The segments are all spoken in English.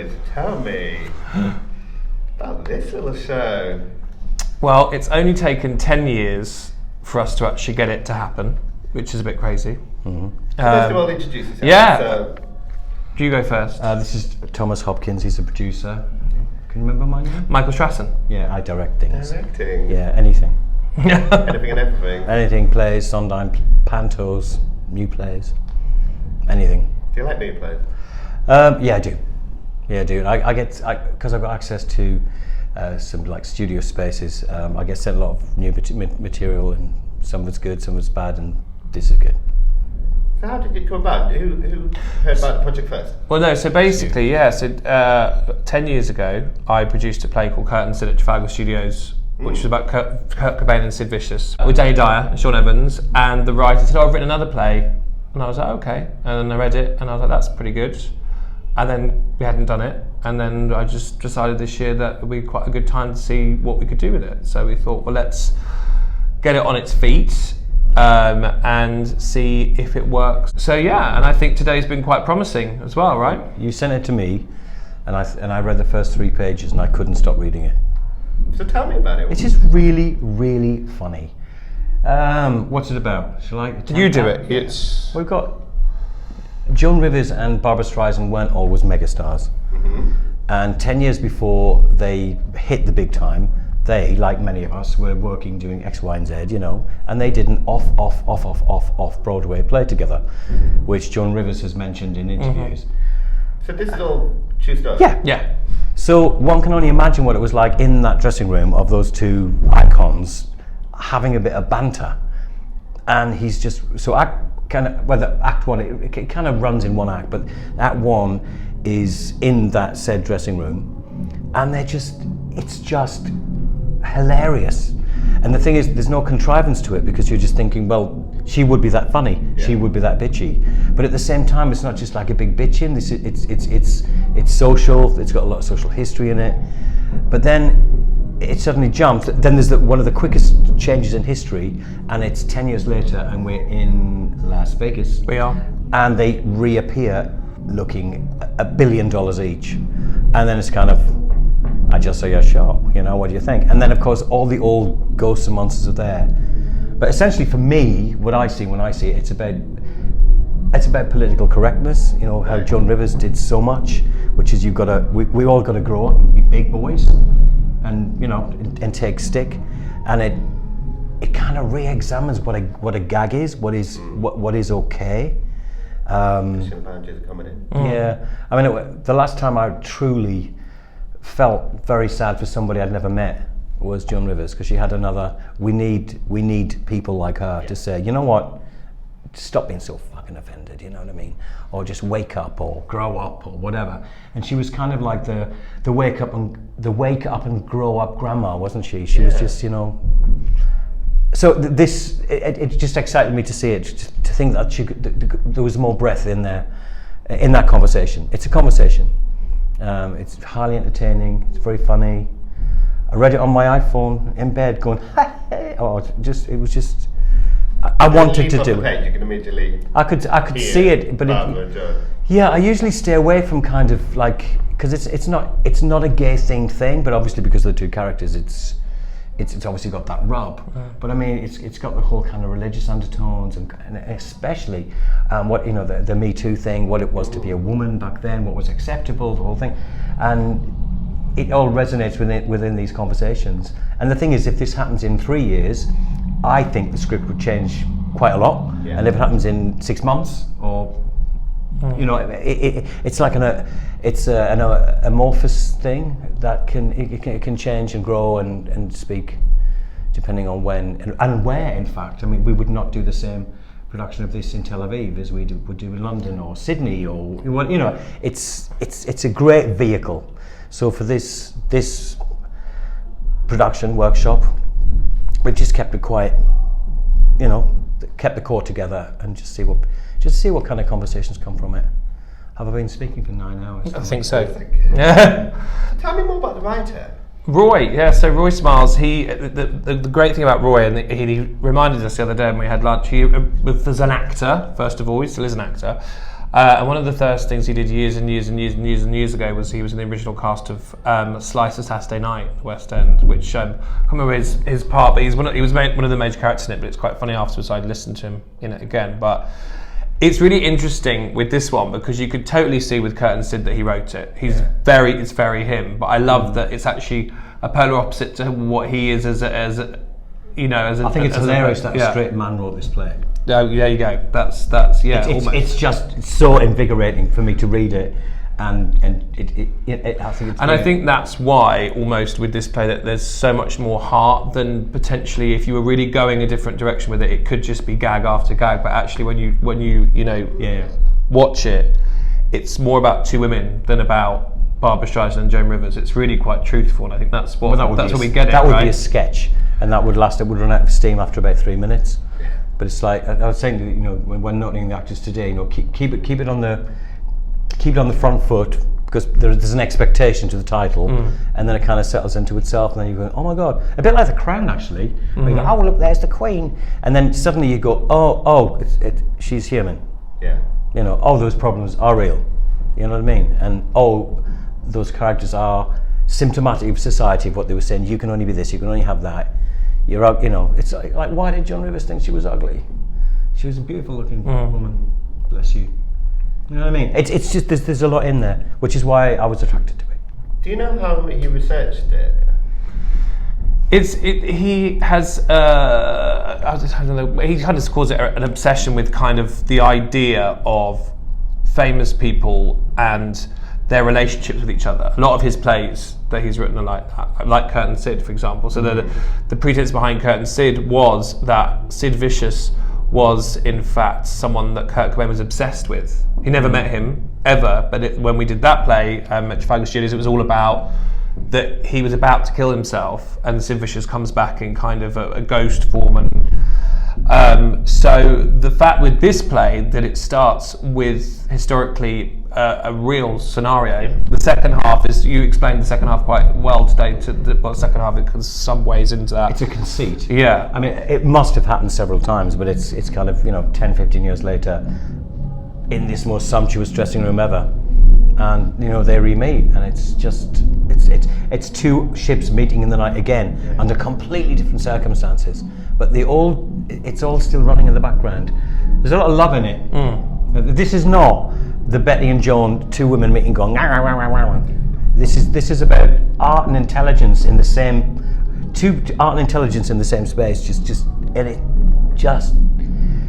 boys, tell me about this little show. Well, it's only taken 10 years for us to actually get it to happen, which is a bit crazy. First of all, introduce yourself. Yeah. So, Do you go first? This is Thomas Hopkins, he's the producer. Can you remember my name? Michael Strassen. Yeah, I direct things. directing. Yeah, anything. Anything and everything. Anything, plays, Sondheim, pantos, new plays, anything. Do you like new plays? Yeah, I do. Yeah, I do. Because I've got access to some like studio spaces, I get sent a lot of new material, and some of it's good, some of it's bad, and this is good. So how did it come about? Who heard about the project first? Well, no, so basically, yeah, so 10 years ago, I produced a play called Curtains at Trafalgar Studios, which was about Kurt Cobain and Sid Vicious, with Danny Dyer and Sean Evans, and the writer said, I've written another play, and I was like, okay, and then I read it, and I was like, that's pretty good, and then we hadn't done it, and then I just decided this year that it would be quite a good time to see what we could do with it, so we thought, well, let's get it on its feet, and see if it works. So yeah, and I think today's been quite promising as well, right? You sent it to me, and I read the first 3 pages, and I couldn't stop reading it. So tell me about it. It's just really, really funny. What's it about? Shall I? You do it. It's We've got Joan Rivers and Barbra Streisand weren't always megastars, and 10 years before they hit the big time, they, like many of us, were working doing X, Y, and Z, you know, and they did an off Broadway play together, which Joan Rivers has mentioned in interviews. So this is all true stuff? yeah. So one can only imagine what it was like in that dressing room of those two icons having a bit of banter. And he's just, so act one, it kind of runs in one act, but act one is in that said dressing room, and it's just hilarious. And the thing is, there's no contrivance to it, because you're just thinking, well, she would be that funny, she would be that bitchy. But at the same time, it's not just like a big bitching. It's social. It's got a lot of social history in it. But then it suddenly jumps. Then there's one of the quickest changes in history, and it's 10 years later, and we're in Las Vegas. We are. And they reappear looking $1 billion each, and then it's kind of, I just say, yeah, sure, you know, what do you think? And then, of course, all the old ghosts and monsters are there. But essentially, for me, what I see when I see it, it's about political correctness. You know, how Joan Rivers did so much, which is we all got to grow up and be big boys, and you know, and take stick. And it kind of re-examines what a gag is, what is okay. Boundaries are coming in. Yeah, I mean, the last time I truly felt very sad for somebody I'd never met was Joan Rivers, because she had another, we need people like her to say, you know what, stop being so fucking offended, you know what I mean, or just wake up or grow up or whatever. And she was kind of like the wake up and grow up grandma, wasn't she? She was just, you know. So it just excited me to see it, to think that there was more breath in there, in that conversation. It's a conversation. It's highly entertaining. It's very funny. I read it on my iPhone in bed, going, hey. Oh, it was just. I wanted to do it. You can immediately. I could see it, but yeah, I usually stay away from kind of like, because it's not a gay themed thing, but obviously because of the two characters, it's obviously got that rub. But I mean, it's got the whole kind of religious undertones, and especially what, you know, the Me Too thing, what it was to be a woman back then, what was acceptable, the whole thing, and it all resonates within these conversations. And the thing is, if this happens in 3 years, I think the script would change quite a lot. Yeah. And if it happens in 6 months, or you know, it's like an amorphous thing that can change and grow and speak depending on when and where. In fact, I mean, we would not do the same production of this in Tel Aviv as we would do in London or Sydney, or you know, it's a great vehicle. So for this production workshop, we just kept it quiet, you know, kept the core together, and just see what kind of conversations come from it. Have I been speaking for 9 hours? I think so. Yeah. Tell me more about the writer. Roy, yeah. So Roy Smiles, the great thing about Roy, and he reminded us the other day when we had lunch. He was an actor, first of all. He still is an actor. And one of the first things he did years ago was he was in the original cast of Slice of Saturday Night, West End, which I can't remember his part, but he was one of the major characters in it. But it's quite funny afterwards. I listened to him in it again, but it's really interesting with this one because you could totally see with Curtin Sid that he wrote it. It's very him. But I love that it's actually a polar opposite to what he is as a I think it's hilarious that a straight man wrote this play. Oh, there you go. That's It's just so invigorating for me to read it, and I think it's. And I think that's why almost with this play that there's so much more heart than potentially if you were really going a different direction with it. It could just be gag after gag, but actually when you watch it, it's more about two women than about Barbra Streisand and Joan Rivers. It's really quite truthful, and I think that's what we get. That would be a sketch, and that would last. It would run out of steam after about 3 minutes. But it's like I was saying, when noting the actors today, keep it on the front foot because there's an expectation to the title, and then it kind of settles into itself, and then you go, oh my god, a bit like The Crown actually. Where you go, oh look, there's the Queen, and then suddenly you go, oh, she's human. Yeah. Oh, those problems are real. You know what I mean? And those characters are symptomatic of society, of what they were saying. You can only be this, you can only have that. You're out, it's like why did Joan Rivers think she was ugly? She was a beautiful looking woman. Bless you. You know what I mean? It's just there's a lot in there, which is why I was attracted to it. Do you know how he researched it? He has I don't know. He kind of calls it an obsession with kind of the idea of famous people and their relationships with each other. A lot of his plays that he's written are like that, like Curtin Sid, for example. So the pretense behind Curtin Sid was that Sid Vicious was in fact someone that Kurt Cobain was obsessed with. He never met him ever, but when we did that play at Trafalgar Studios, it was all about that he was about to kill himself, and Sid Vicious comes back in kind of a ghost form. And so the fact with this play that it starts with historically a real scenario. The second half is, you explained the second half quite well today, second half because some ways into that. It's a conceit. Yeah. I mean, it must have happened several times, but it's kind of, 10, 15 years later, in this most sumptuous dressing room ever. And, they re-meet, and it's just, it's two ships meeting in the night again, under completely different circumstances. But it's all still running in the background. There's a lot of love in it. This is not the Betty and Joan, two women meeting going, "Rah, rah, rah, rah, rah." This is about art and intelligence in the same, art and intelligence in the same space.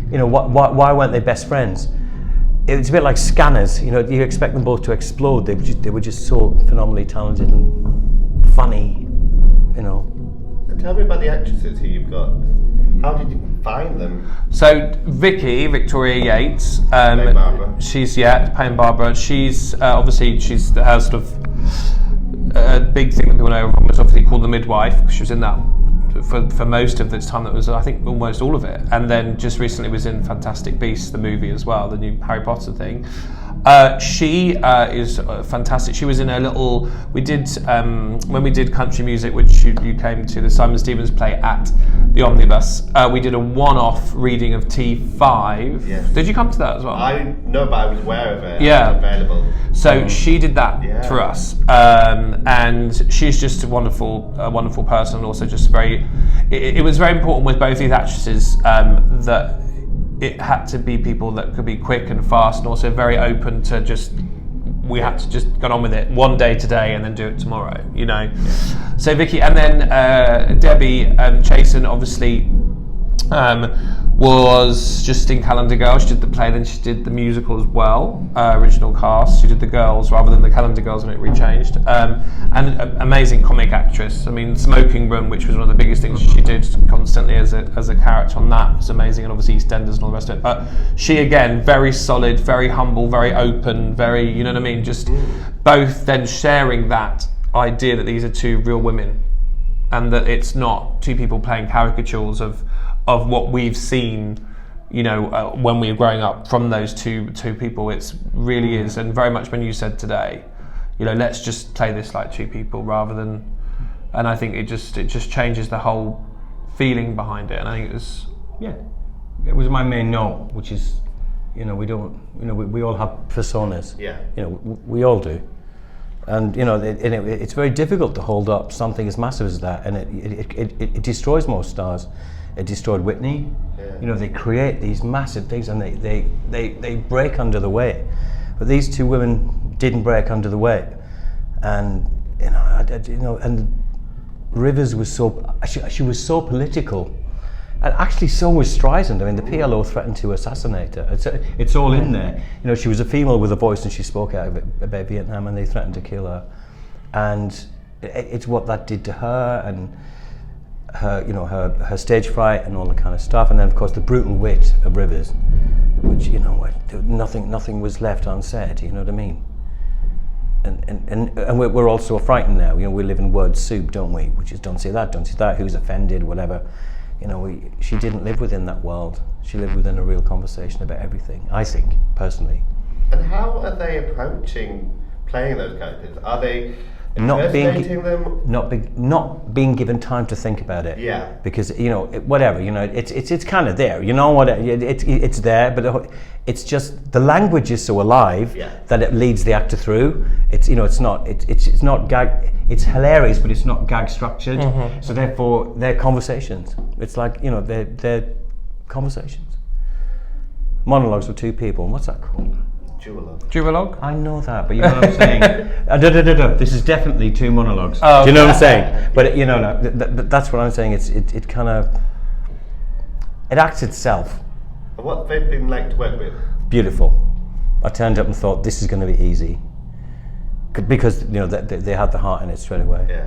Why weren't they best friends? It's a bit like Scanners. You expect them both to explode. They were just so phenomenally talented and funny. Tell me about the actresses who you've got. How did you find them? So Victoria Yates, Playing Barbara. She's playing Barbara. She's obviously her sort of big thing that people know was obviously called The Midwife, because she was in that for most of this time. That was, I think, almost all of it, and then just recently was in Fantastic Beasts, the movie as well, the new Harry Potter thing. She is fantastic. She was in a little. We did when we did country music, which you came to, the Simon Stevens play at the Omnibus. We did a one-off reading of T5. Yes. Did you come to that as well? No, but I was aware of it. Yeah. It was available. So she did that for us, and she's just a wonderful person. And also, just very. It was very important with both these actresses that. It had to be people that could be quick and fast, and also very open to we had to just get on with it one day today and then do it tomorrow, So Vicky, and then Debbie Chasen obviously was just in Calendar Girls. She did the play, then she did the musical as well, original cast. She did the Girls rather than the Calendar Girls when it rechanged. And amazing comic actress. I mean, Smoking Room, which was one of the biggest things she did constantly as a character on that, was amazing, and obviously EastEnders and all the rest of it. But she, again, very solid, very humble, very open, very, you know what I mean? Just both then sharing that idea that these are two real women, and that it's not two people playing caricatures of what we've seen, when we were growing up from those two people. It's really is, and very much when you said today, let's just play this like two people rather than, and I think it just changes the whole feeling behind it. And I think it was my main note, which is You know, we don't. You know, we all have personas. Yeah. You know, we all do. And you know, it's very difficult to hold up something as massive as that, and it destroys most stars. It destroyed Whitney. Yeah. You know, they create these massive things, and they break under the weight. But these two women didn't break under the weight, and you know, and Rivers was she was so political. And actually, so was Streisand. I mean, the PLO threatened to assassinate her. It's all in there. You know, she was a female with a voice, and she spoke out about Vietnam, and they threatened to kill her. And it's what that did to her, and her, you know, her stage fright, and all that kind of stuff. And then, of course, the brutal wit of Rivers, which, you know, nothing was left unsaid. You know what I mean? And we're also frightened now. You know, we live in word soup, don't we? Which is don't say that, who's offended, whatever. You know, she didn't live within that world. She lived within a real conversation about everything, I think, personally. And how are they approaching playing those characters? Are they Not them? Not being given time to think about it. Yeah. Because, you know, whatever, you know, it's kind of there. You know what? It's there, but it's just the language is so alive that it leads the actor through. It's, you know, it's not gag. It's hilarious, but it's not gag structured. Mm-hmm. So therefore, they're conversations. It's like, you know, they're conversations. Monologues with two people. What's that called? Duologue. I know that, but you know what I'm saying. This is definitely two monologues. Oh, do you know what I'm saying? But you know, that's what I'm saying. It kind of acts itself. And what they've been like to work with? Beautiful. I turned up and thought this is going to be easy because, you know, they had the heart in it straight away. Yeah.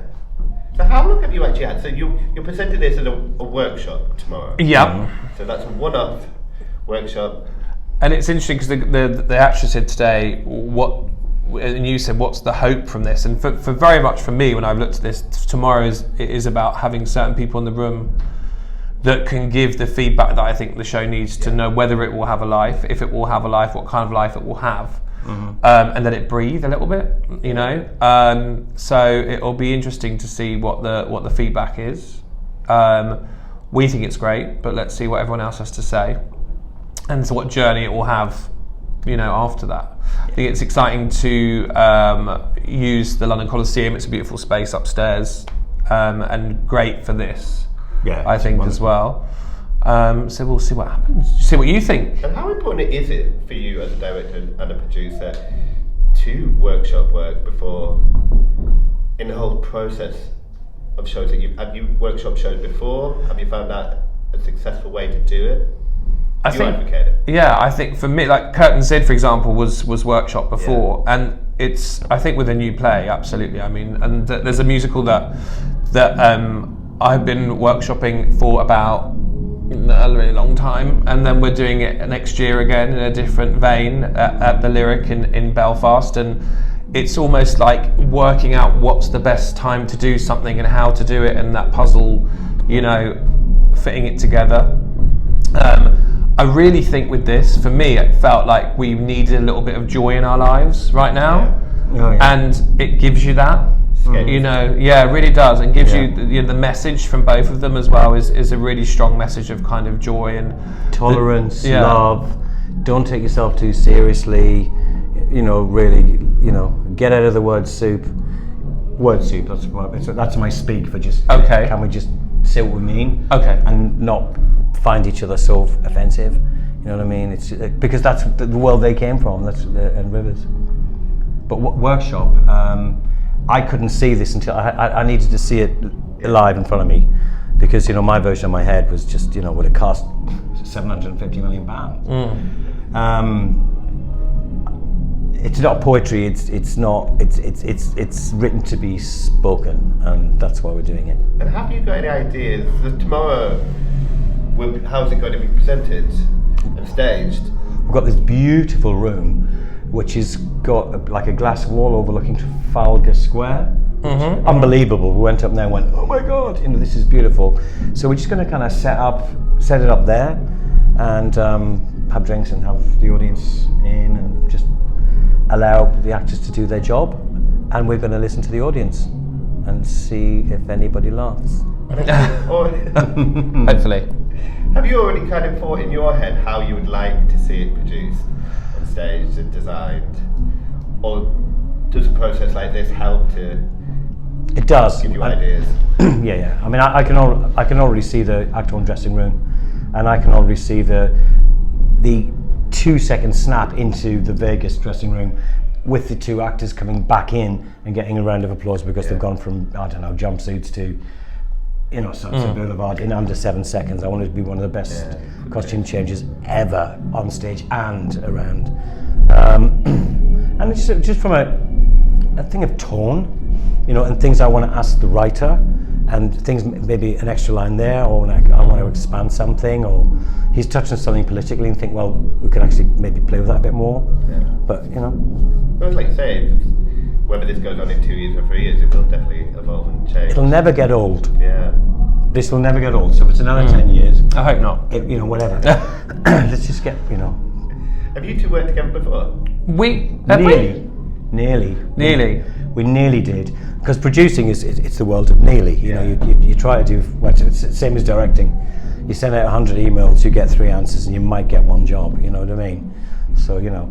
So how long have you actually had? So you're presenting this as a workshop tomorrow. Yeah. Mm-hmm. So that's a one-off workshop. And it's interesting because the actress said today, and you said, what's the hope from this? And for very much for me, when I've looked at this, tomorrow is about having certain people in the room that can give the feedback that I think the show needs to know whether it will have a life, if it will have a life, what kind of life it will have, and let it breathe a little bit, you know. So it'll be interesting to see what the feedback is. We think it's great, but let's see what everyone else has to say. And so what journey it will have, you know, after that. I think it's exciting to use the London Coliseum. It's a beautiful space upstairs, and great for this, I think, as well. So we'll see what happens. See what you think. And how important is it for you as a director and a producer to workshop work before, in the whole process of shows that have you workshop shows before? Have you found that a successful way to do it? I think for me, like Curtain Sid, for example, was workshop before, and it's, I think, with a new play, absolutely. I mean, and there's a musical that I've been workshopping for about a really long time, and then we're doing it next year again in a different vein at the Lyric in Belfast, and it's almost like working out what's the best time to do something and how to do it, and that puzzle, you know, fitting it together. I really think with this, for me, it felt like we needed a little bit of joy in our lives right now, and it gives you that, you know, it really does, and gives you the message from both of them as well is a really strong message of kind of joy and tolerance, love. Don't take yourself too seriously. You know, really, you know, get out of the word soup. Word soup. That's my speak for just. Okay. Can we just say what we mean? Okay. And not find each other so offensive, you know what I mean? It's because that's the world they came from. That's and Rivers. But workshop, I couldn't see this until I needed to see it live in front of me, because, you know, my version of my head was just, you know, would it cost £750 million? It's not poetry. It's written to be spoken, and that's why we're doing it. And have you got any ideas that tomorrow? How's it going to be presented and staged? We've got this beautiful room, which has got like a glass wall overlooking Trafalgar Square. Mm-hmm. Unbelievable. We went up there and went, oh my God, you know, this is beautiful. So we're just going to kind of set it up there, and have drinks and have the audience in, and just allow the actors to do their job, and we're going to listen to the audience and see if anybody laughs. Hopefully. Have you already kind of thought in your head how you would like to see it produced on stage and designed? Or does a process like this help to It does. give you ideas? Yeah. I mean, I can already see the actor on dressing room, and I can already see the 2-second snap into the Vegas dressing room with the two actors coming back in and getting a round of applause because they've gone from, I don't know, jumpsuits to, you know, Sunset Boulevard in under 7 seconds. I want it to be one of the best costume changes ever on stage and around. And it's just from a thing of tone, you know, and things I want to ask the writer, and things, maybe an extra line there, or like I want to expand something, or he's touching something politically and think, well, we could actually maybe play with that a bit more. Yeah. But, you know. Well, like you say, whether this goes on in 2 years or 3 years, it will definitely evolve and change. It'll never get old. Yeah. This will never get old. So if it's another 10 years, I hope not. you know, whatever. Let's just get, you know. Have you two worked together before? Nearly. We nearly did, because producing it's the world of nearly. You know, you try to do, well, it's the same as directing. You send out 100 emails, you get 3 answers, and you might get 1 job. You know what I mean? So, you know,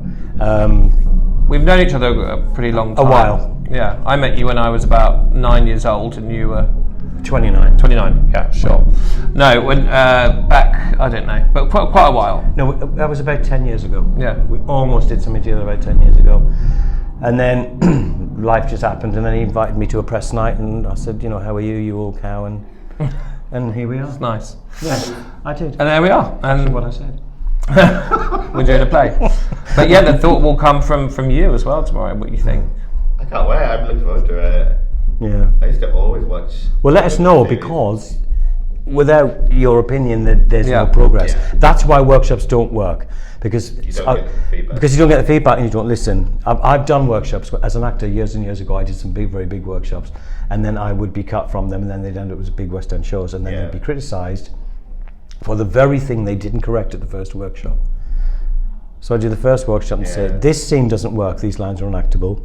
we've known each other a pretty long time. A while. Yeah, I met you when I was about 9 years old, and you were 29. 29. Yeah, sure. No, when back, I don't know, but quite a while. No, that was about 10 years ago. Yeah. We almost did something together about 10 years ago. And then life just happened, and then he invited me to a press night, and I said, you know, how are you, you old cow, and here we are. It's nice. Yeah, I did. And there we are. That's And what I said. we're doing a play. But yeah, the thought will come from you as well tomorrow. What you think? I can't wait. I'm looking forward to it. Yeah. I used to always watch. Well, let us know, because without your opinion, there's no Yeah. progress. Yeah. That's why workshops don't work, because You don't get the feedback. because you don't get the feedback and you don't listen. I've done workshops as an actor years and years ago. I did some very big workshops, and then I would be cut from them, and then they'd end up as big West End shows, and then Yeah. they'd be criticised for the very thing they didn't correct at the first workshop. So I do the first workshop and say, Yeah. this scene doesn't work, these lines are unactable.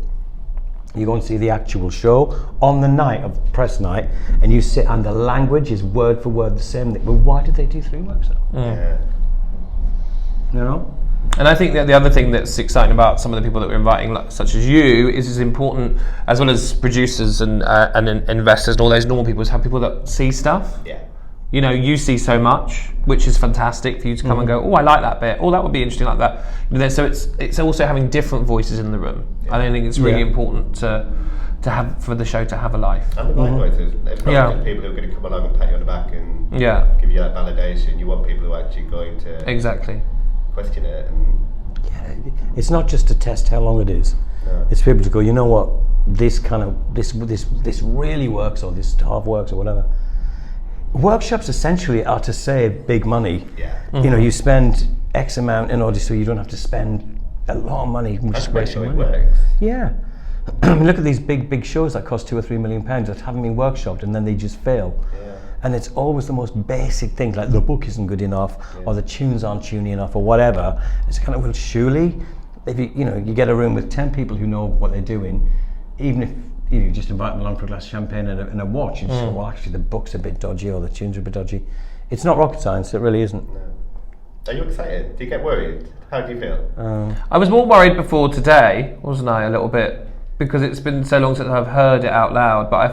You go and see the actual show on the night of press night, and you sit, and the language is word for word the same. Well, why did they do 3 workshops? Yeah. You know? And I think that the other thing that's exciting about some of the people that we're inviting, such as you, is as important, as well as producers and investors and all those normal people, is have people that see stuff. Yeah. You know, you see so much, which is fantastic for you to come and go, oh, I like that bit. Oh, that would be interesting like that. So it's also having different voices in the room. I think it's really important to have, for the show to have a life. And the right voices. It's not Yeah. just people who are going to come along and pat you on the back and Yeah, give you that validation. You want people who are actually going to exactly. question it. And It's not just to test how long it is. No. It's for people to go, you know what, this really works, or this half works, or whatever. Workshops essentially are to save big money. yeah. You know, you spend X amount in order so you don't have to spend a lot of money That's just the way wasting it money. works. Yeah. I mean, look at these big shows that cost £2 or £3 million that haven't been workshopped, and then they just fail. Yeah. And it's always the most basic things, like the book isn't good enough, or the tunes aren't tuny enough, or whatever. It's kind of, well, surely, if you get a room with 10 people who know what they're doing, even if you just invite them along for a glass of champagne and a watch, and say, well, actually the book's a bit dodgy, or the tunes are a bit dodgy. It's not rocket science, it really isn't. No. Are you excited? Do you get worried? How do you feel? I was more worried before today, wasn't I, a little bit, because it's been so long since I've heard it out loud, but I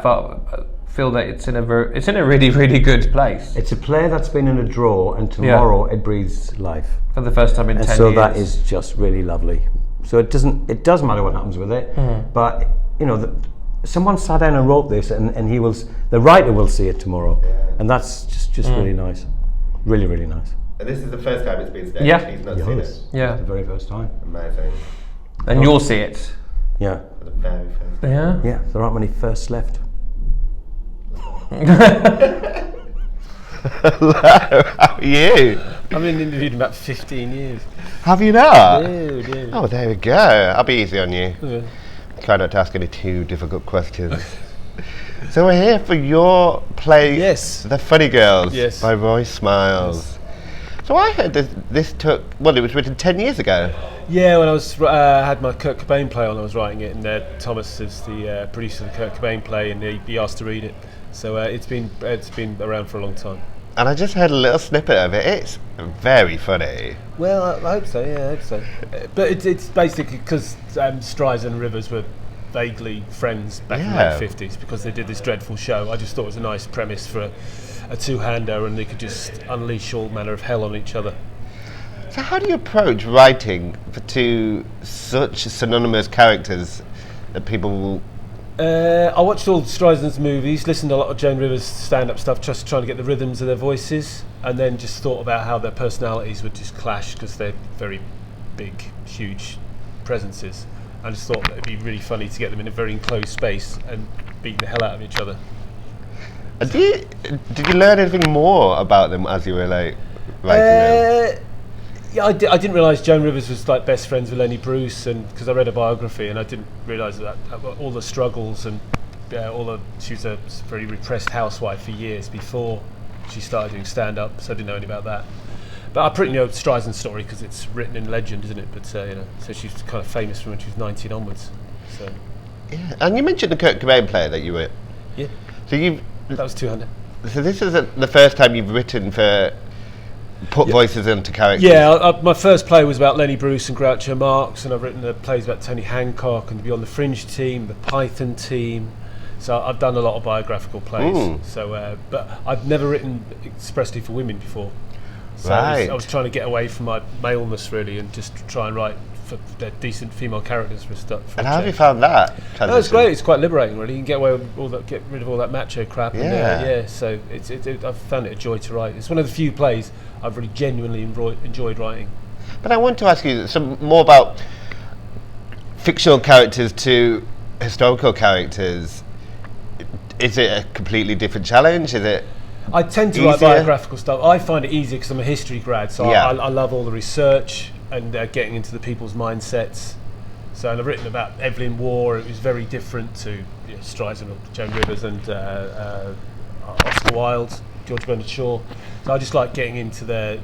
feel that it's in a really, really good place. It's a play that's been in a drawer, and tomorrow it breathes life. For the first time in 10 years. So that is just really lovely. So it does matter what happens with it, but you know, someone sat down and wrote this, and the writer will see it tomorrow, and that's just really nice, really, really nice. And this is the first time it's been staged. Yeah. He's not seen it. Yeah. The very first time. Amazing. And you'll see it. Yeah, For the very first time. Yeah. yeah. There aren't many firsts left. Hello, how are you? I've been interviewed in about 15 years. Have you not? Yeah. Oh, there we go. I'll be easy on you. Yeah. Try not to ask any too difficult questions. So we're here for your play, Yes. The Funny Girls, Yes. by Roy Smiles. So I heard this took, well, it was written 10 years ago. Yeah, when I was had my Kurt Cobain play on, I was writing it, and Thomas is the producer of the Kurt Cobain play, and he asked to read it. So it's been around for a long time. And I just heard a little snippet of it. It's very funny. Well, I hope so. Yeah, I hope so. But it's basically because Streisand and Rivers were vaguely friends back in the late 50s because they did this dreadful show. I just thought it was a nice premise for a two-hander, and they could just unleash all manner of hell on each other. So how do you approach writing for two such synonymous characters that people will... I watched all Streisand's movies, listened to a lot of Joan Rivers' stand-up stuff, just trying to get the rhythms of their voices, and then just thought about how their personalities would just clash because they're very big, huge presences. I just thought that it'd be really funny to get them in a very enclosed space and beating the hell out of each other. Did you learn anything more about them as you were like writing them? Yeah, I didn't realise Joan Rivers was like best friends with Lenny Bruce, and because I read a biography, and I didn't realise that all the struggles and she was a very repressed housewife for years before she started doing stand-up, so I didn't know anything about that. But I pretty know Streisand's story because it's written in legend, isn't it? But so she's kind of famous from when she was 19 onwards. So Yeah, and you mentioned the Kurt Cobain play that you were. yeah, So that was 200. So this is the first time you've written for put voices into characters. Yeah, my first play was about Lenny Bruce and Groucho Marx, and I've written plays about Tony Hancock and the Beyond the Fringe team, the Python team. So I've done a lot of biographical plays. So, but I've never written expressly for women before. So I was trying to get away from my maleness really, and just try and write for decent female characters for stuff. And how have you found that transition? No, it's great. It's quite liberating, really. You can get away with all that, get rid of all that macho crap. Yeah. And, so I've found it a joy to write. It's one of the few plays I've really genuinely enjoyed writing. But I want to ask you some more about fictional characters to historical characters. Is it a completely different challenge? Is it? I tend to write biographical stuff. I find it easier because I'm a history grad, so I love all the research and getting into the people's mindsets. So and I've written about Evelyn Waugh. It was very different to Streisand or Joan Rivers and Oscar Wilde, George Bernard Shaw. So I just like getting into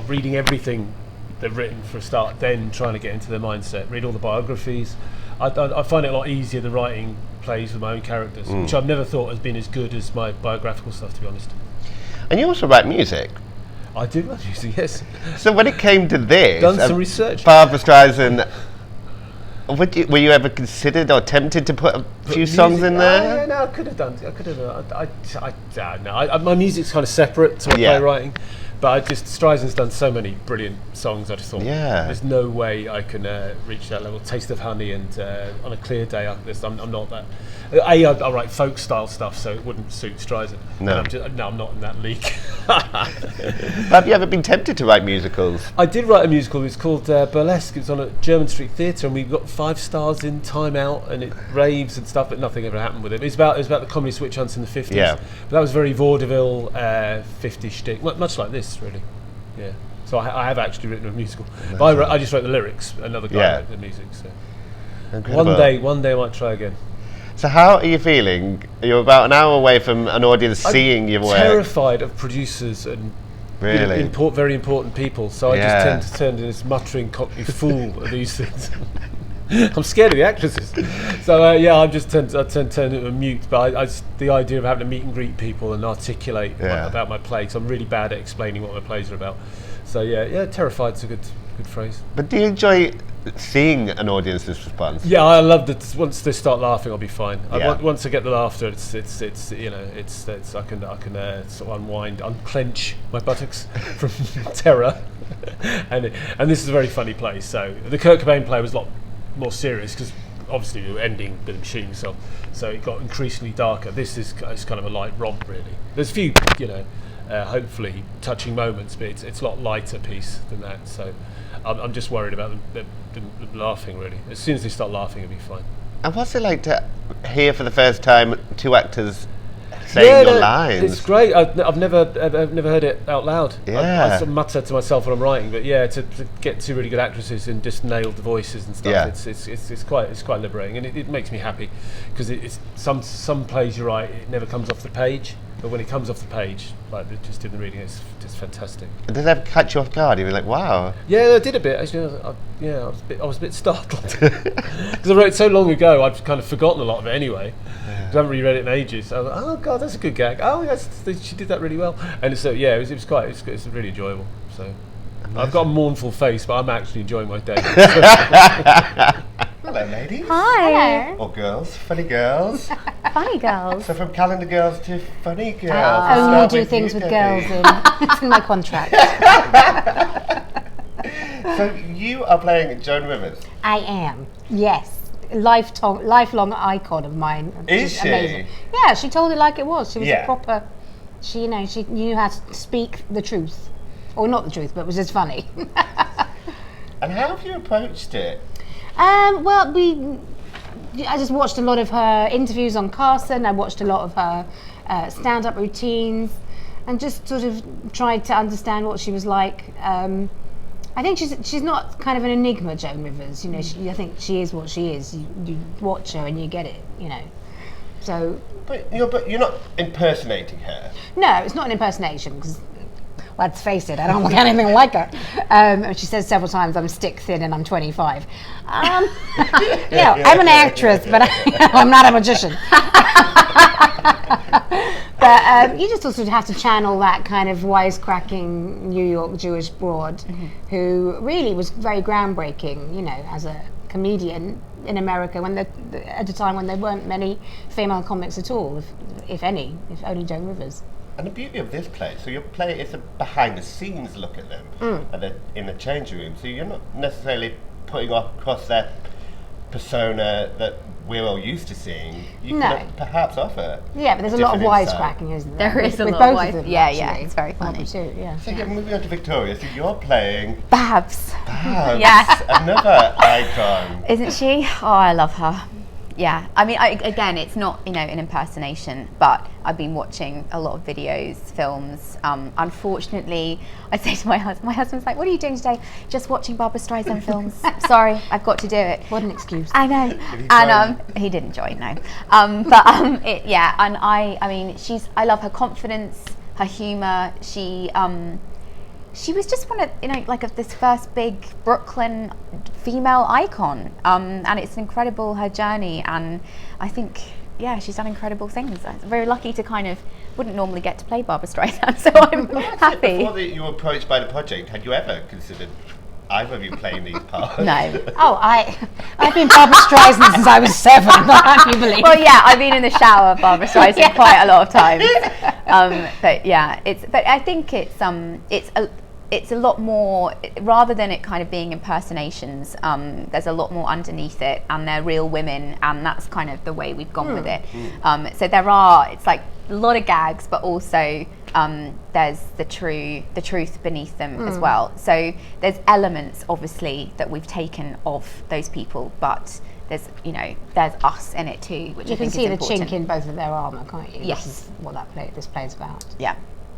reading everything they've written for a start, then trying to get into their mindset, read all the biographies. I find it a lot easier than writing plays with my own characters, which I've never thought has been as good as my biographical stuff, to be honest. And you also write music. I do write music, yes. So when it came to this, done some research. Barbra Streisand, were you ever considered or tempted to put a few songs in there? Yeah, no, I could have done. My music's kind of separate to my playwriting. But Streisand's done so many brilliant songs. I just thought, there's no way I can reach that level. Taste of Honey and On a Clear Day. I'm not that. I write folk style stuff, so it wouldn't suit Streisand. No, I'm not in that league. Have you ever been tempted to write musicals? I did write a musical. It was called Burlesque. It was on at German Street Theatre, and we got 5 stars in Time Out, and it raves and stuff, but nothing ever happened with it. It was about the communist witch hunts in the 50s. Yeah. But that was very vaudeville, 50s shtick, much like this, really. Yeah. So I have actually written a musical. But I just wrote the lyrics. Another guy wrote the music. So Incredible. One day I might try again. So how are you feeling? You're about an hour away from an audience seeing your work. Terrified of producers and really very important people. So I just tend to turn into this muttering cockney fool of these things. I'm scared of the actresses. So I tend to turn into a mute. But the idea of having to meet and greet people and articulate about my play, because I'm really bad at explaining what my plays are about. So terrified's a good phrase. But do you enjoy seeing an audience's response? Yeah, I love that. Once they start laughing, I'll be fine. Yeah. Once I get the laughter, it's I can sort of unclench my buttocks from terror, and this is a very funny play. So the Kurt Cobain play was a lot more serious because obviously we were ending with the machine, so it got increasingly darker. This is kind of a light romp, really. There's a few hopefully touching moments, but it's a lot lighter piece than that. So I'm just worried about them laughing, really. As soon as they start laughing, it'll be fine. And what's it like to hear for the first time 2 actors saying your lines? It's great. I've never heard it out loud. Yeah. I sort of mutter to myself when I'm writing, but to get 2 really good actresses and just nail the voices and stuff. It's quite liberating, and it makes me happy because it's some plays you write, it never comes off the page. But when it comes off the page, like just in the reading, it's just fantastic. Did that ever catch you off guard? You were like, wow. Yeah, I did a bit. Actually, I was a bit startled because I wrote it so long ago. I'd kind of forgotten a lot of it anyway. I haven't reread it in ages. So I was like, oh god, that's a good gag. Oh yes, she did that really well. And so yeah, it was really enjoyable. So I've got a mournful face, but I'm actually enjoying my day. Hello, ladies. Hi. Or girls, funny girls. Funny girls. So from calendar girls to funny girls. I We'll only start do with things you, with Debbie. girls in. It's in my contract. So you are playing Joan Rivers. I am. Yes. Lifelong icon of mine. Is She's she? amazing. Yeah, she told it like it was. She was Yeah. a proper. She knew how to speak the truth, or not the truth, but it was just funny. And how have you approached it? Well, I just watched a lot of her interviews on Carson. I watched a lot of her stand-up routines, and just sort of tried to understand what she was like. I think she's not kind of an enigma, Joan Rivers. You know, I think she is what she is. You watch her and you get it. You know, so. But you're not impersonating her. No, it's not an impersonation because. Let's face it, I don't look anything like her. And she says several times, I'm stick thin and I'm 25. I'm an actress, but I'm not a magician. But you just sort of have to channel that kind of wisecracking New York Jewish broad who really was very groundbreaking, you know, as a comedian in America at a time when there weren't many female comics at all, if any, if only Joan Rivers. And the beauty of this play, so your play is a behind-the-scenes look at them, in the changing room. So you're not necessarily putting across that persona that we're all used to seeing. You can perhaps offer. Yeah, but there's a lot of wisecracking, isn't there? There is a with lot both of of wise. them. Yeah, actually. it's very funny. Too, yeah. So yeah, moving on to Victoria. So you're playing Babs. Babs, Yeah. another icon. Isn't she? Oh, I love her. Yeah, I mean, again, it's not, you know, an impersonation, but I've been watching a lot of videos, films. Unfortunately, I say to my husband's like, what are you doing today? Just watching Barbra Streisand films. Sorry, I've got to do it. What an excuse. I know. he And he didn't join, no. And I mean, I love her confidence, her humour. She was just one of, you know, like this first big Brooklyn female icon, and it's incredible, her journey, and I think, yeah, she's done incredible things. I'm very lucky to wouldn't normally get to play Barbra Streisand, so I'm happy. Before you were approached by the project, had you ever considered either of you playing these parts? No. Oh, I've been Barbra Streisand since I was 7. Can you believe? Well, yeah, I've been in the shower of Barbra Streisand quite a lot of times. But yeah, but I think it's a lot more, rather than it kind of being impersonations, there's a lot more underneath it, and they're real women, and that's kind of the way we've gone with it. So it's like a lot of gags, but also there's the truth beneath them as well. So there's elements, obviously, that we've taken of those people, but there's us in it too, which You I can think see is the important. chink in both of their armour, can't you? Yes. This is what this play is about. Yeah.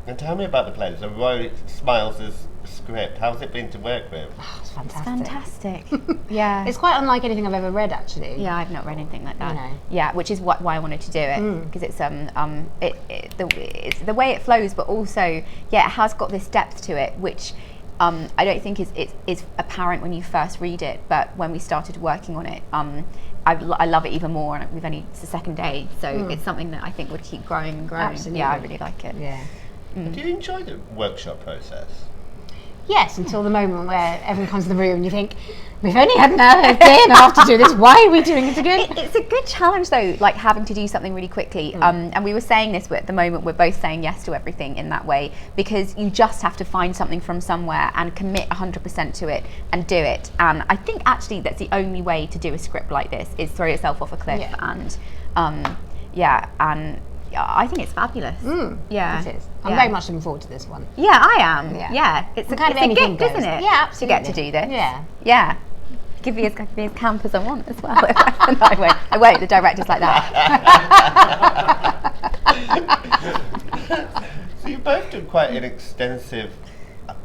And tell me about the play. So Roy Smiles' script. How's it been to work with? Oh, it's fantastic. Fantastic. Yeah. It's quite unlike anything I've ever read, actually. Yeah, I've not read anything like that. You know. Yeah, which is why I wanted to do it, because it's it's the way it flows, but also it has got this depth to it, which I don't think is apparent when you first read it, but when we started working on it, I love it even more, and it's the second day, so it's something that I think would keep growing and growing. Absolutely. Yeah, I really like it. Yeah. Do you enjoy the workshop process? Yes, until the moment where everyone comes in the room and you think, we've only had a day and a half to do this, why are we doing it again? It's a good challenge though, like having to do something really quickly. And we were saying this, but at the moment we're both saying yes to everything in that way, because you just have to find something from somewhere and commit 100% to it and do it. And I think actually that's the only way to do a script like this, is throw yourself off a cliff. And I think it's fabulous. Yeah, It is. I'm very much looking forward to this one. Yeah, I am. Yeah. Yeah, it's kind of a anything gift, goes. isn't it? Yeah, To get to absolutely. do this. Yeah. Yeah. Give me as camp as I want as well. No, I won't. The director's like that. So you've both done quite an extensive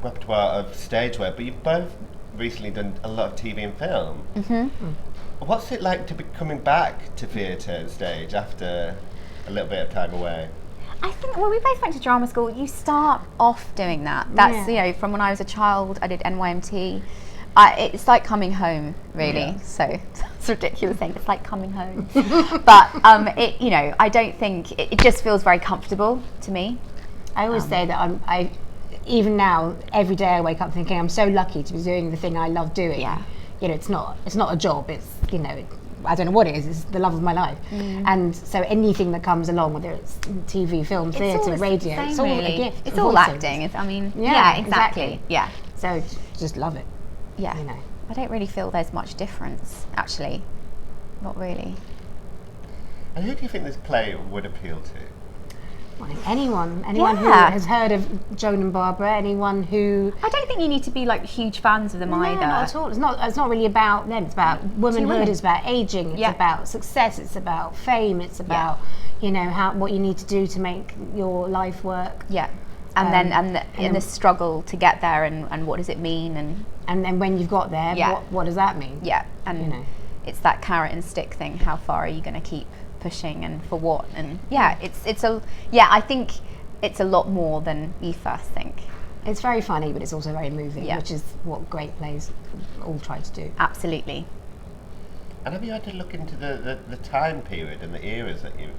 repertoire of stage work, but you've both recently done a lot of TV and film. What's it like to be coming back to theatre and stage after a little bit of time away? I think, well, we both went to drama school. You start off doing that. That's, you know, from when I was a child, I did NYMT. It's like coming home, really. So it's a ridiculous thing. It's like coming home. But, you know, I don't think, it just feels very comfortable to me. I always say that even now, every day I wake up thinking I'm so lucky to be doing the thing I love doing. Yeah. You know, it's not a job. It's, you know, I don't know what it is. It's the love of my life. And so anything that comes along, whether it's TV, film, theatre, radio, it's all really a gift. It's all acting. Exactly. Yeah. So just love it. Yeah. You know. I don't really feel there's much difference, actually. Not really. And who do you think this play would appeal to? Anyone who has heard of Joan and Barbara, anyone who... I don't think you need to be like huge fans of them either. No, not at all. It's not really about them. It's about womanhood, it's about aging, it's about success, it's about fame, it's about, you know, what you need to do to make your life work. Yeah. And the struggle to get there and what does it mean and then when you've got there, what does that mean? Yeah. And you know, it's that carrot and stick thing. How far are you going to keep pushing and for what? And I think it's a lot more than you first think. It's very funny, but it's also very moving, which is what great plays all try to do. Absolutely. And have you had to look into the time period and the eras that you're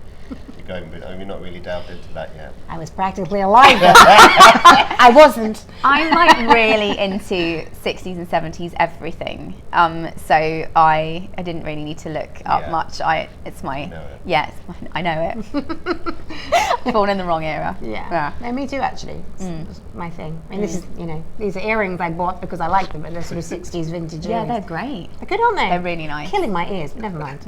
going with? I mean, you're not really delved into that yet. I was practically alive then. I wasn't. I'm like really into 60s and 70s everything. So I didn't really need to look up much. I know it. Born in the wrong era. Yeah. No, me too, actually. It's my thing. I mean, this is, you know, these are earrings I bought because I like them, but they're sort of 60s vintage Yeah, earrings. they're great. They're good, aren't they? They're really nice. Killing my ears, but never mind.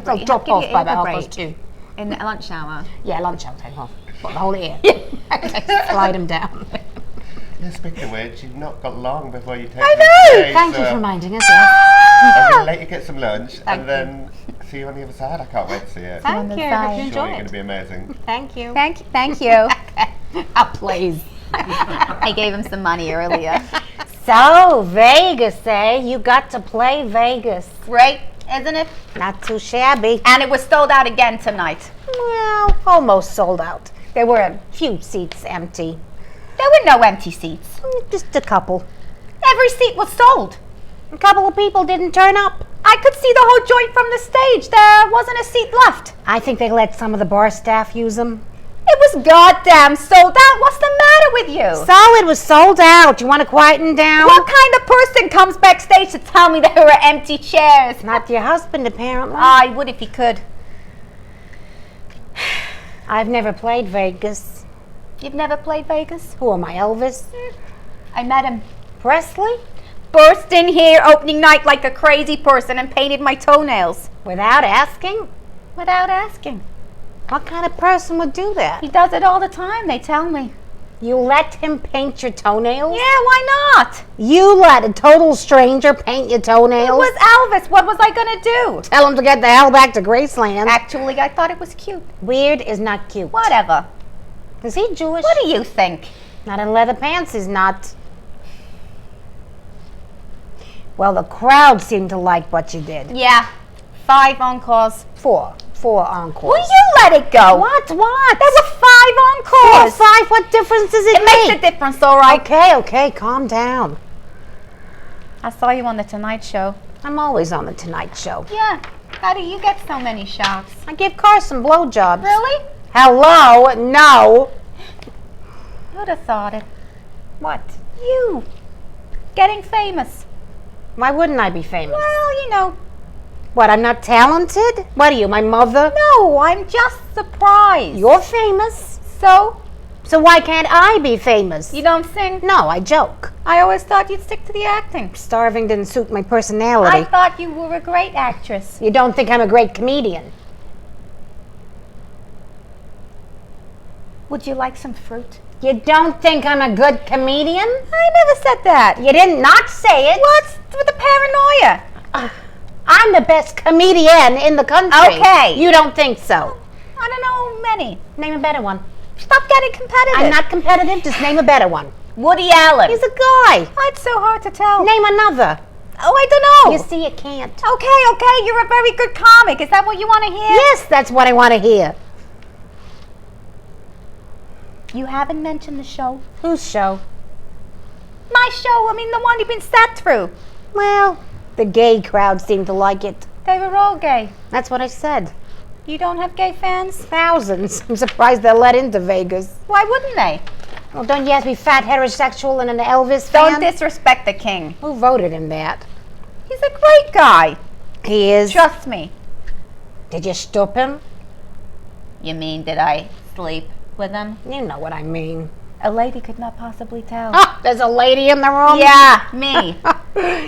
I'll drop off by about 2:30. In the lunch hour. Yeah, lunch I'll take off. Got the whole ear. Slide them down. Yeah, speaking of which, you've not got long before you take I know! Thank you for reminding us. I'm going to let you get some lunch and then see you on the other side. I can't wait to see it. Thank you. side. Hope you I'm sure enjoy you're going it. to be amazing. Thank you. Thank you. Please. I gave him some money earlier. So, Vegas, eh? You got to play Vegas. Great, isn't it? Not too shabby. And it was sold out again tonight. Well, almost sold out. There were a few seats empty. There were no empty seats. Just a couple. Every seat was sold. A couple of people didn't turn up. I could see the whole joint from the stage. There wasn't a seat left. I think they let some of the bar staff use them. It was goddamn sold out. What's the matter with you? So it was sold out. You want to quieten down? What kind of person comes backstage to tell me there were empty chairs? Not your husband, apparently. I would if he could. I've never played Vegas. You've never played Vegas? Who am I, Elvis? I met him. Presley? Burst in here opening night like a crazy person and painted my toenails. Without asking? Without asking. What kind of person would do that? He does it all the time, they tell me. You let him paint your toenails? Yeah, why not? You let a total stranger paint your It toenails? was Elvis. What was I going to do? Tell him to get the hell back to Graceland. Actually, I thought it was cute. Weird is not cute. Whatever. Is he Jewish? What do you think? Not in leather pants, he's not. Well, the crowd seemed to like what you did. Yeah. 5 encores. 4 encores. Will you let it go? What? There were 5 encores. 4 5? What difference does it It make? makes a difference, all right. Okay, calm down. I saw you on the Tonight Show. I'm always on the Tonight Show. Yeah. How do you get so many shouts? I give Carson blowjobs. Really? Hello? No. Who'd have thought it? What? You. Getting famous. Why wouldn't I be famous? Well, you know. What, I'm not talented? What are you, my mother? No, I'm just surprised. You're famous. So? So why can't I be famous? You don't sing? No, I joke. I always thought you'd stick to the acting. Starving didn't suit my personality. I thought you were a great actress. You don't think I'm a great comedian? Would you like some fruit? You don't think I'm a good comedian? I never said that. You did not say it. What's with the paranoia? I'm the best comedian in the country. Okay. You don't think so? I don't know many. Name a better one. Stop getting competitive. I'm not competitive, just name a better one. Woody Allen. He's a guy. It's so hard to tell. Name another. Oh, I don't know. You see, you can't. Okay, you're a very good comic. Is that what you want to hear? Yes, that's what I want to hear. You haven't mentioned the show. Whose show? My show, I mean the one you've been sat through. Well, the gay crowd seemed to like it. They were all gay. That's what I said. You don't have gay fans? Thousands. I'm surprised they're let into Vegas. Why wouldn't they? Well, don't you have to be fat, heterosexual, and an Elvis fan? Don't disrespect the king. Who voted him that? He's a great guy. He is. Trust me. Did you stoop him? You mean, did I sleep with him? You know what I mean. A lady could not possibly tell. Oh, there's a lady in the room? Yeah, me.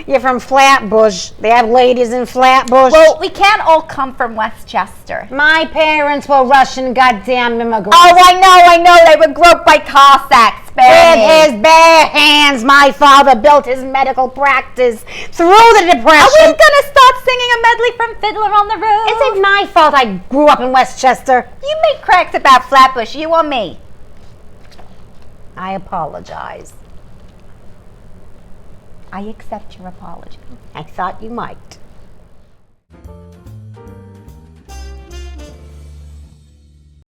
You're from Flatbush. They have ladies in Flatbush. Well, we can't all come from Westchester. My parents were Russian goddamn immigrants. Oh, I know. They were groped by Cossacks. With his bare hands, my father built his medical practice through the Depression. Are we gonna start singing a medley from Fiddler on the Roof? Is it my fault I grew up in Westchester? You make cracks about Flatbush, you or me? I apologize. I accept your apology. I thought you might.